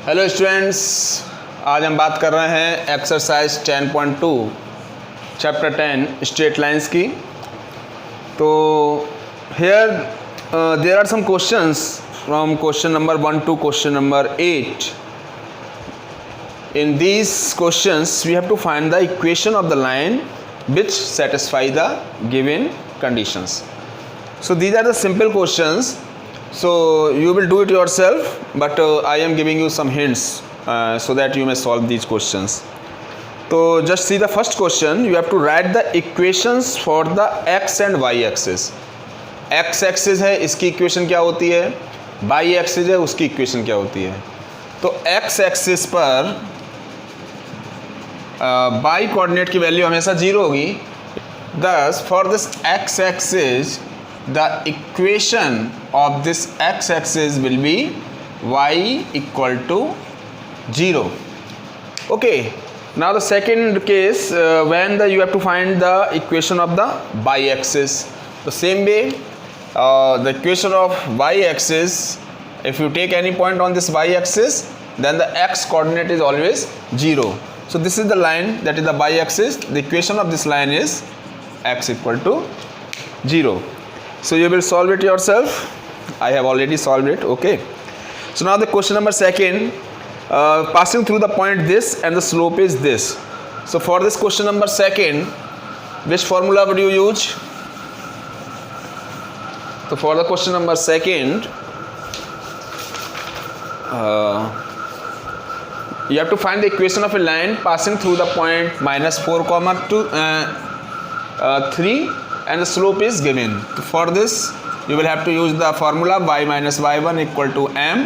Hello students, आज हम बात कर रहे हैं एक्सरसाइज 10.2 चैप्टर 10 स्ट्रेट लाइंस की। तो here there are some questions from question number 1 to question number 8. In these questions we have to find the equation of the line which satisfy the given conditions. So these are the simple questions. So you will do it yourself, but I am giving you some hints so that you may solve these questions. So just see the first question. You have to write the equations for the x and y axis. x axis है, इसकी equation क्या होती है, y axis है, उसकी equation क्या होती है. तो x axis पर y कोऑर्डिनेट की वैल्यू हमेशा 0 होगी. Thus for this x axis the equation of this x axis will be y equal to 0. Okay, now the second case when you have to find the equation of the y axis. The same way the equation of y axis, if you take any point on this y axis, then the x coordinate is always 0. So this is the line, that is the y axis. The equation of this line is x equal to 0. So you will solve it yourself. I have already solved it. Okay. So now the question number second, passing through the point this and the slope is this. So for this question number second, which formula would you use? So for the question number second, you have to find the equation of a line passing through the point -4, 3 and the slope is given. For this you will have to use the formula y minus y1 equal to m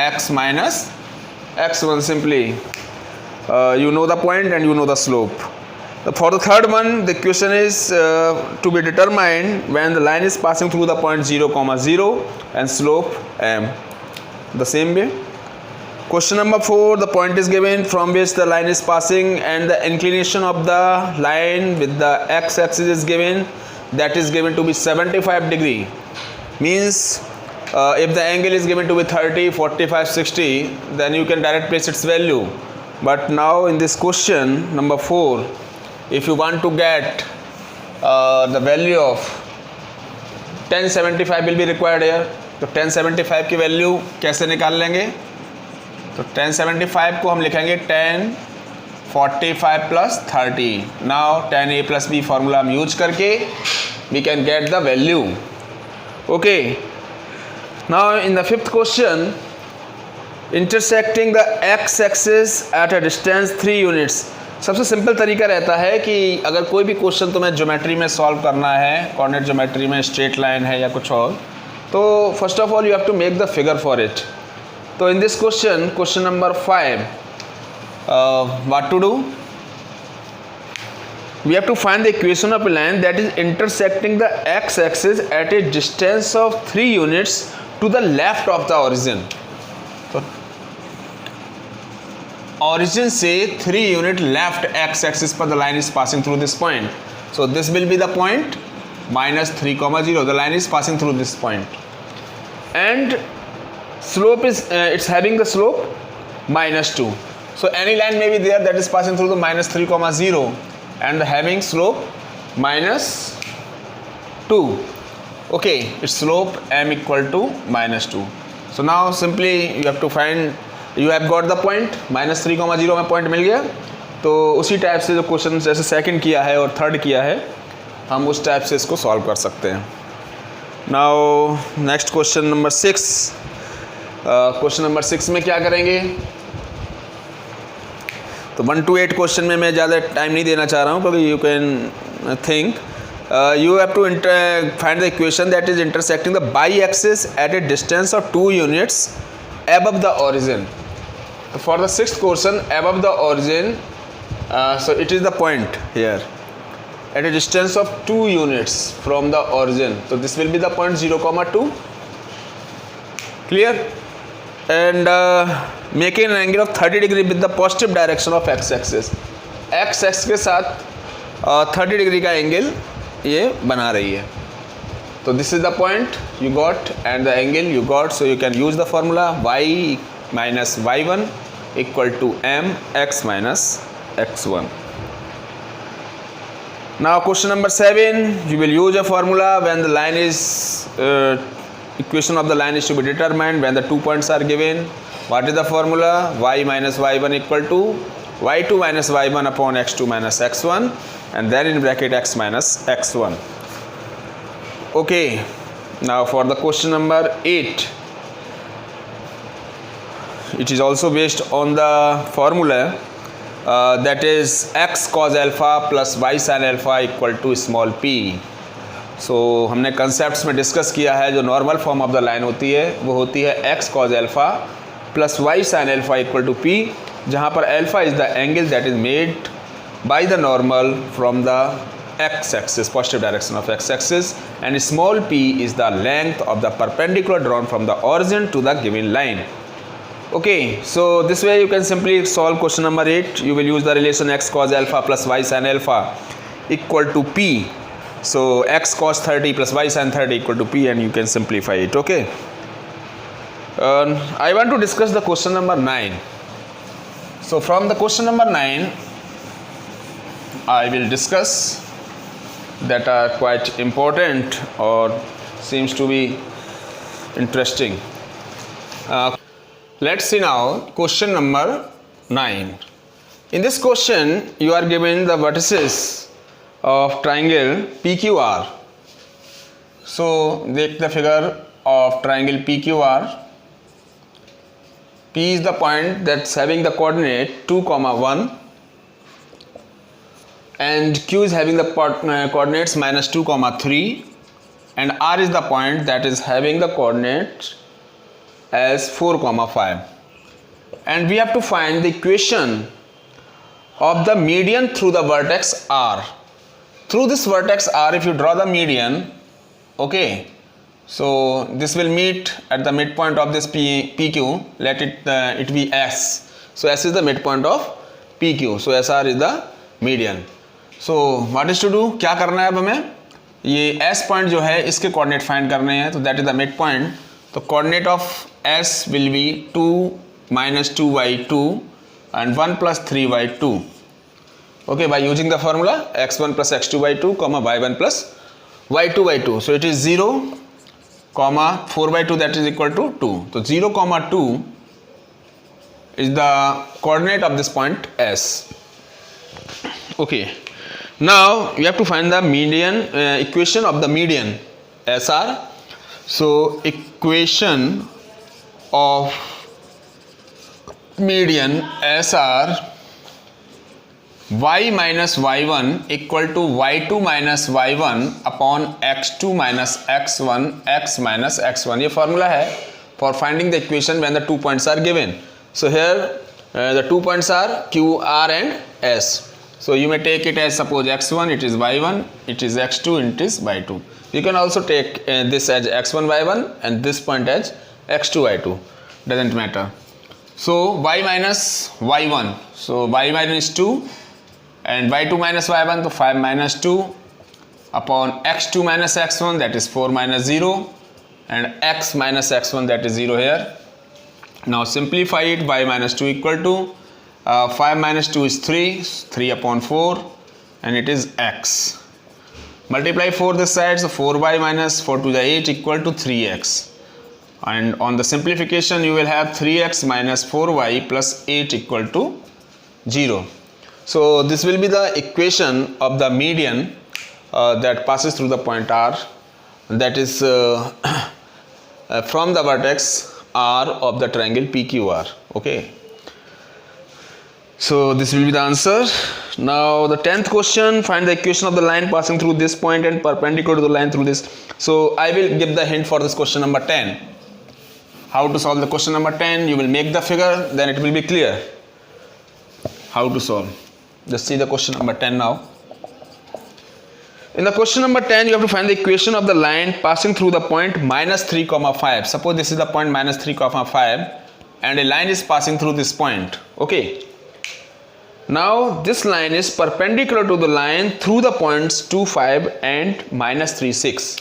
x minus x1. Simply you know the point and you know the slope. For the third one, the equation is to be determined when the line is passing through the point 0, 0 and slope m. The same way, question number 4, the point is given from which the line is passing and the inclination of the line with the x axis is given, that is given to be 75 degree. Means if the angle is given to be 30, 45, 60, then you can direct place its value. But now in this question number 4, if you want to get the value of 1075 will be required here. तो 1075 की value कैसे निकाल लेंगे? तो 1075 को हम लिखेंगे 1045 plus 30. Now 10a plus b formula हम यूज करके we can get the value. Okay, now in the fifth question, intersecting the x axis at a distance 3 units. सबसे सिंपल तरीका रहता है कि अगर कोई भी क्वेश्चन तुम्हें ज्योमेट्री में सॉल्व करना है, कोऑर्डिनेट ज्योमेट्री में, स्ट्रेट लाइन है या कुछ और, तो first of all you have to make the figure for it. So in this question number 5, what to do? We have to find the equation of a line that is intersecting the x-axis at a distance of 3 units to the left of the origin. So origin से 3 unit left x-axis पर the line is passing through this point. So this will be the point -3, 0. The line is passing through this point, and slope is it's having the slope -2. So any line may be there that is passing through the -3, 0 and having slope -2. Okay, its slope m equal to -2. So now simply you have to find, you have got the point -3, 0 में point मिल गया. तो उसी type से जो question जैसे second किया है और थर्ड किया है, हम उस टाइप से इसको सॉल्व कर सकते हैं. Now next question number 6. Question number 6 में क्या करेंगे? तो 1 to 8 क्वेश्चन में मैं ज़्यादा टाइम नहीं देना चाह रहा हूँ, क्योंकि you can think you have to find the equation that is intersecting the y-axis at a distance of 2 units above the origin. For the sixth question, above the origin, so it is the point here at a distance of 2 units from the origin. So this will be the point 0, 2. Clear? And making an angle of 30 degree with the positive direction of x-axis. x-axis के साथ 30 degree का angle ये बना रही है. तो this is the point you got and the angle you got, so you can use the formula y minus y1 equal to m x minus x1. Now question number 7, you will use a formula when the line is equation of the line is to be determined when the 2 points are given. What is the formula? Y minus y1 equal to y2 minus y1 upon x2 minus x1, and then in bracket x minus x1. Okay, now for the question number 8, it is also based on the formula that is x cos alpha plus y sin alpha equal to small p. So हमने concepts में discuss किया है जो normal form of the line होती है वो होती है x cos alpha plus y sin alpha equal to p, जहाँ पर alpha is the angle that is made by the normal from the x axis, positive direction of x axis, and small p is the length of the perpendicular drawn from the origin to the given line. Okay, so this way you can simply solve question number 8. You will use the relation x cos alpha plus y sin alpha equal to p. So x cos 30 plus y sin 30 equal to p, and you can simplify it. Okay. I want to discuss the question number 9. So from the question number 9, I will discuss that are quite important or seems to be interesting. Let's see now question number 9. In this question, you are given the vertices of triangle PQR. So take the figure of triangle PQR. P is the point that's having the coordinate 2, 1, and Q is having the coordinates minus 2, 3, and R is the point that is having the coordinate as 4, 5. And we have to find the equation of the median through the vertex R. Through this vertex R, if you draw the median, okay, so this will meet at the midpoint of this PQ. Let it be S. So S is the midpoint of PQ. So SR is the median. So what is to do? क्या करना है अब हमें? ये S point जो है इसके coordinate find करने हैं. तो that is the midpoint. तो coordinate of S will be 2 minus 2y2 and 1 plus 3y2. Okay, by using the formula x1 plus x2 by 2 comma y1 plus y2 by 2. So it is 0 comma 4 by 2, that is equal to 2. So 0 comma 2 is the coordinate of this point S. Okay, now you have to find the median equation of the median SR. So equation of median SR, y minus y1 equal to y2 minus y1 upon x2 minus x1 x minus x1. ये formula है for finding the equation when the 2 points are given. So here the 2 points are Q, R and S. So you may take it as suppose x1, it is y1, it is x2, and it is y2. You can also take this as x1 y1 and this point as x2 y2. Doesn't matter. So y minus y1. So y1 is 2 and y2 minus y1, so 5 minus 2 upon x2 minus x1, that is 4 minus 0, and x minus x1, that is 0 here. Now simplify it. Y minus 2 equal to 5 minus 2 is 3 upon 4, and it is x. Multiply 4 this side, so 4y minus 4 to the 8 equal to 3x. And on the simplification you will have 3x minus 4y plus 8 equal to 0. So this will be the equation of the median that passes through the point R, that is from the vertex R of the triangle PQR. Okay, so this will be the answer. Now the 10th question, find the equation of the line passing through this point and perpendicular to the line through this. So I will give the hint for this question number 10. How to solve the question number 10? You will make the figure, then it will be clear how to solve. Just see the question number 10 now. In the question number 10, you have to find the equation of the line passing through the point minus 3, 5. Suppose this is the point minus 3, 5, and a line is passing through this point. Okay. Now this line is perpendicular to the line through the points 2, 5 and minus 3, 6.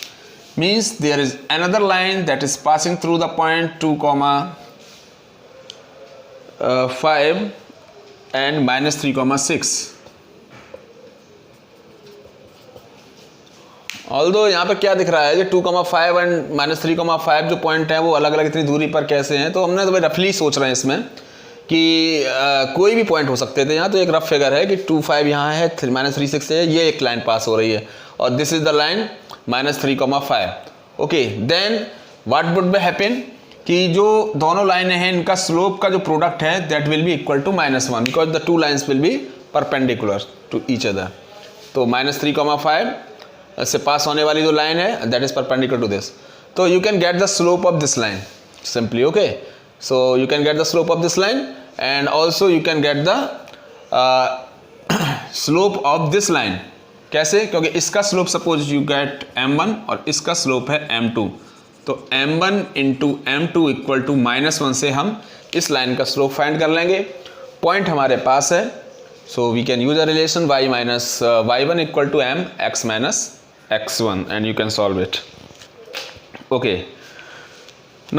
Means there is another line that is passing through the point 2, 5 and -3,6. Although यहाँ पे क्या दिख रहा है, 2,5 and -3,5 जो point हैं वो अलग अलग इतनी दूरी पर कैसे हैं, तो हमने तो भाई रफली सोच रहे हैं इसमें कि कोई भी पॉइंट हो सकते थे। यहाँ तो एक रफ फिगर है कि 2,5 यहाँ है, -3,6 है, ये एक लाइन पास हो रही है और this is the line -3,5. Okay, then what would be happen कि जो दोनों लाइनें हैं इनका स्लोप का जो प्रोडक्ट है that will be equal to -1 because the two lines will be perpendicular to each other. तो -3,5 से पास होने वाली जो लाइन है that is perpendicular to this. तो you can get the slope of this line simply. Okay, so you can get the slope of this line and also you can get the slope of this line. कैसे? क्योंकि इसका slope suppose you get m1 और इसका slope है m2, तो m1 into m2 equal to -1 से हम इस लाइन का स्लोप फाइंड कर लेंगे. पॉइंट हमारे पास है, so we can use a relation y minus y1 equal to m x minus x1 and you can solve it. Okay,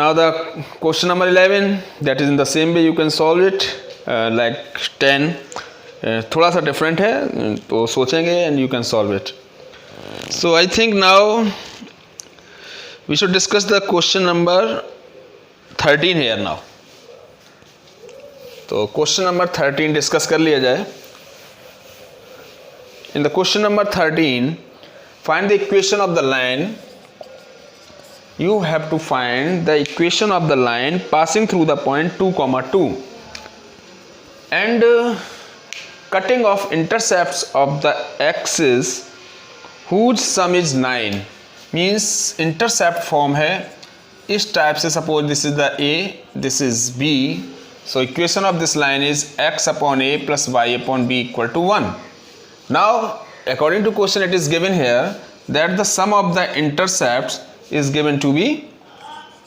now the question number 11 that is in the same way you can solve it like 10. थोड़ा सा different है तो सोचेंगे and you can solve it. So I think now we should discuss the question number 13 here now. तो question number 13 discuss कर लिया जाए. In the question number 13, find the equation of the line. You have to find the equation of the line passing through the point 2,2 and cutting off intercepts of the axis whose sum is 9. Means intercept form है इस type से. suppose this is the A, this is B, so equation of this line is x upon A plus y upon B equal to 1. Now according to question it is given here that the sum of the intercepts is given to be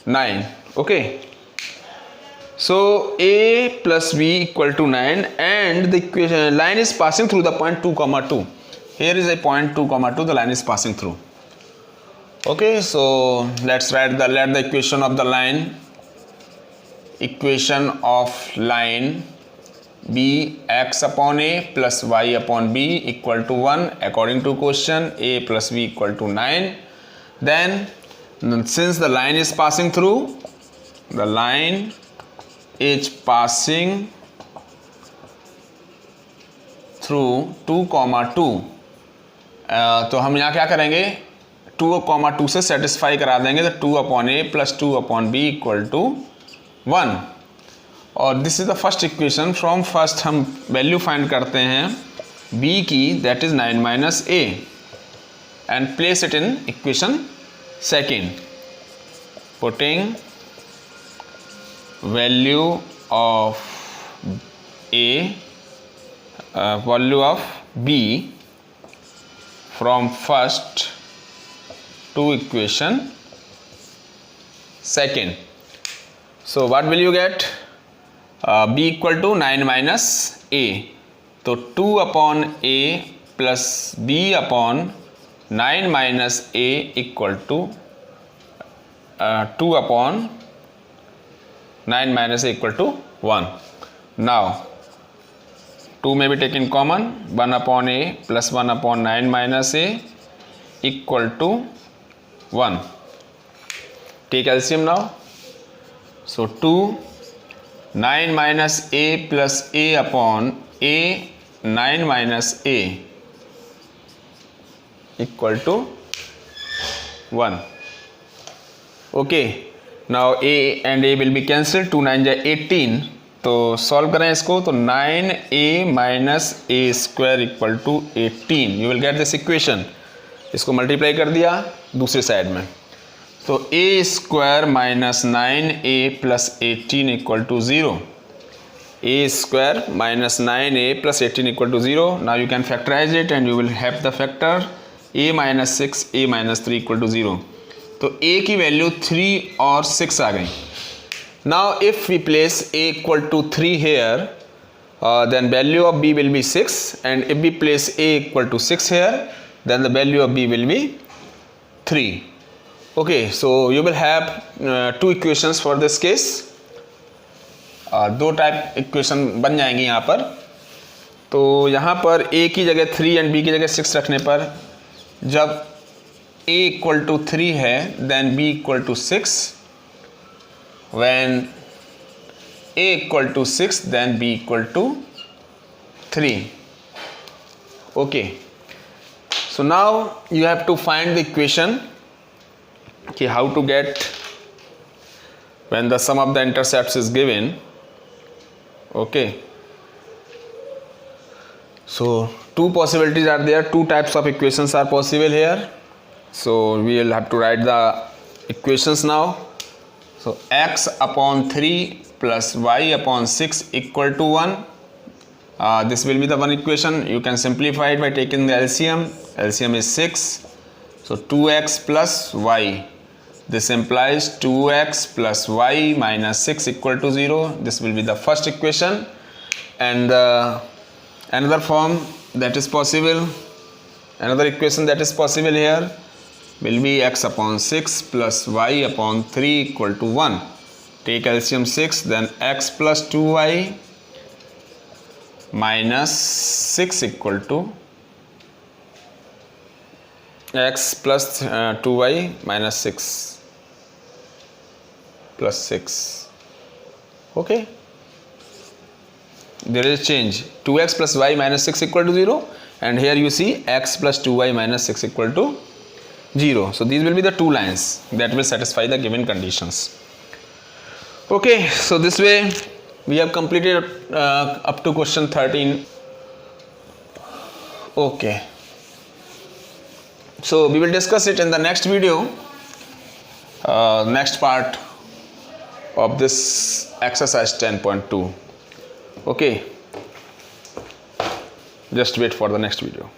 9. Okay, so A plus B equal to 9 and the equation line is passing through the point 2,2. Here is a point 2,2, the line is passing through. Okay, so let's write let the equation of the line. Equation of line B x upon A plus y upon B equal to 1. According to question A plus B equal to 9. Then since the line is passing through, the line is passing through 2,2. तो हम यहाँ क्या करेंगे, 2,2 से satisfy करा देंगे. तो 2 upon A plus 2 upon B equal to 1. और this is the first equation. From first हम वैल्यू फाइंड करते हैं b की, that is 9 minus a and place it in equation second. Putting value of a, value of b from first to equation second. So what will you get? B equal to 9 minus A. तो 2 upon A plus B upon 9 minus A equal to 2 upon 9 minus A equal to 1. Now 2 may be taken common. 1 upon A plus 1 upon 9 minus A equal to 1. Take LCM now. So 2, 9 minus A plus A upon A 9 minus A equal to 1. Okay, now A and A will be cancelled. 2 9 is 18. तो solve करें इसको. तो 9A minus A square equal to 18. You will get this equation. इसको multiply कर दिया दूसरी side में. तो a square minus 9a plus 18 equal to 0. a square minus 9a plus 18 equal to 0. Now you can factorise it and you will have the factor a minus 6 a minus 3 equal to 0. तो a की value 3 और 6 आ गई. Now if we place a equal to 3 here then value of b will be 6, and if we place a equal to 6 here then the value of b will be 3. Okay, so you will have two equations for this case. दो type equation बन जाएंगी यहाँ पर। तो यहाँ पर a की जगह 3 एंड b की जगह 6 रखने पर जब a इक्वल टू 3 है then b equal to 6, when a equal to 6 then b equal to 3. Okay, so now you have to find the equation कि how to get when the sum of the intercepts is given. Okay, so two possibilities are there, two types of equations are possible here. So we will have to write the equations now. So x upon 3 plus y upon 6 equal to 1. This will be the one equation. You can simplify it by taking the LCM. LCM is 6. So 2x plus y. This implies 2x plus y minus 6 equal to 0. This will be the first equation. And another form that is possible, another equation that is possible here will be x upon 6 plus y upon 3 equal to 1. Take LCM 6, then x plus 2y minus 6 equal to x plus 2y minus 6 plus 6. Okay, there is a change. 2x plus y minus 6 equal to 0, and here you see x plus 2y minus 6 equal to 0. So these will be the two lines that will satisfy the given conditions. Okay, so this way we have completed up to question 13. Okay, so we will discuss it in the next video, next part of this exercise 10.2. Okay, just wait for the next video.